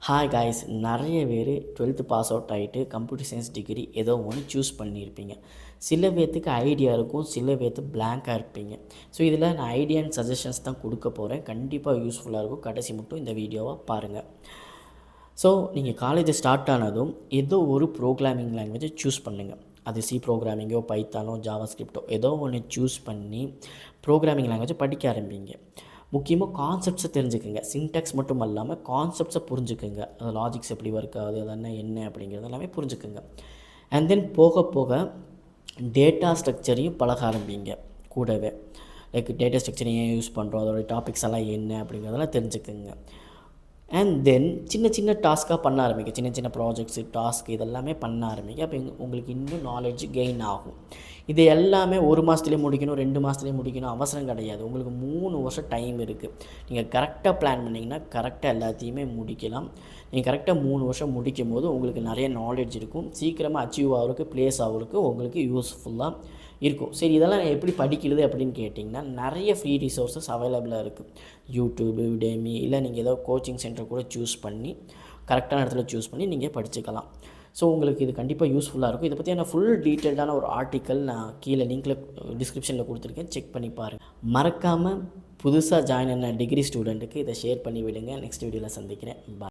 Hi guys, நிறைய பேர் 12th pass out ஆகிட்டு கம்ப்யூட்டர் சயின்ஸ் டிகிரி ஏதோ ஒன்று சூஸ் பண்ணியிருப்பீங்க. சில பேர்த்துக்கு ஐடியா இருக்கும், சில பேர்த்து பிளாங்காக இருப்பீங்க. ஸோ இதில் நான் ஐடியா அண்ட் சஜஷன்ஸ் தான் கொடுக்க போகிறேன். கண்டிப்பாக யூஸ்ஃபுல்லாக இருக்கும். கடைசி மட்டும் இந்த வீடியோவை பாருங்கள். ஸோ நீங்கள் காலேஜ் ஸ்டார்ட் ஆனதும் ஏதோ ஒரு ப்ரோக்ராமிங் லாங்குவேஜை சூஸ் பண்ணுங்கள். அது சி ப்ரோக்ராமிங்கோ, பைத்தானோ, ஜாவா ஸ்கிரிப்டோ ஏதோ ஒன்று சூஸ் பண்ணி ப்ரோக்ராமிங் லாங்குவேஜை படிக்க ஆரம்பிங்க. முக்கியமாக கான்செப்ட்ஸை தெரிஞ்சுக்குங்க. சின்டாக்ஸ் மட்டும் இல்லாமல் கான்செப்ட்ஸை புரிஞ்சுக்குங்க. அது லாஜிக்ஸ் எப்படி ஒர்க் ஆகுது, அதெல்லாம் என்ன அப்படிங்கிறது எல்லாமே புரிஞ்சுக்குங்க. அண்ட் தென் போக போக டேட்டா ஸ்ட்ரக்சரையும் பழக ஆரம்பிங்க. கூடவே லைக் டேட்டா ஸ்ட்ரக்சரை ஏன் யூஸ் பண்ணுறோம், அதோடய டாபிக்ஸ் எல்லாம் என்ன அப்படிங்கிறதெல்லாம் தெரிஞ்சுக்குங்க. அண்ட் தென் சின்ன சின்ன டாஸ்க்காக பண்ண ஆரம்பிங்க. சின்ன சின்ன ப்ராஜெக்ட்ஸு, டாஸ்க் இதெல்லாமே பண்ண ஆரம்பிங்க. அப்போ உங்களுக்கு இன்னும் நாலேஜ் கெயின் ஆகும். இது எல்லாமே 1 மாதத்துலேயே முடிக்கணும், 2 மாதத்துலேயே முடிக்கணும் அவசரம் கிடையாது. உங்களுக்கு 3 வருஷம் டைம் இருக்குது. நீங்கள் கரெக்டாக பிளான் பண்ணிங்கன்னா கரெக்டாக எல்லாத்தையுமே முடிக்கலாம். நீங்கள் கரெக்டாக 3 வருஷம் முடிக்கும் போது உங்களுக்கு நிறைய நாலேஜ் இருக்கும். சீக்கிரமாக அச்சீவ் ஆகிறதுக்கு, ப்ளேஸ் ஆகிறதுக்கு உங்களுக்கு யூஸ்ஃபுல்லாக இருக்கும். சரி, இதெல்லாம் எப்படி படிக்கிறது அப்படின்னு கேட்டிங்கன்னா நிறைய ஃப்ரீ ரிசோர்ஸஸ் அவைலபிளாக இருக்குது. யூடியூபு, விடேமி, இல்லை நீங்கள் ஏதோ கோச்சிங் சென்டர் கூட சூஸ் பண்ணி கரெக்டான இடத்துல சூஸ் பண்ணி நீங்கள் படிச்சுக்கலாம். ஸோ உங்களுக்கு இது கண்டிப்பாக யூஸ்ஃபுல்லாக இருக்கும். இதை பற்றியான ஃபுல் டீட்டெயில்டான ஒரு ஆர்டிக்கல் நான் கீழே லிங்க்கில் டிஸ்கிரிப்ஷனில் கொடுத்துருக்கேன். செக் பண்ணி பாருங்கள். மறக்காமல் புதுசாக ஜாயின் பண்ண டிகிரி ஸ்டூடெண்ட்டுக்கு இதை ஷேர் பண்ணி விடுங்க. நெக்ஸ்ட் வீடியோவில் சந்திக்கிறேன். பாய்.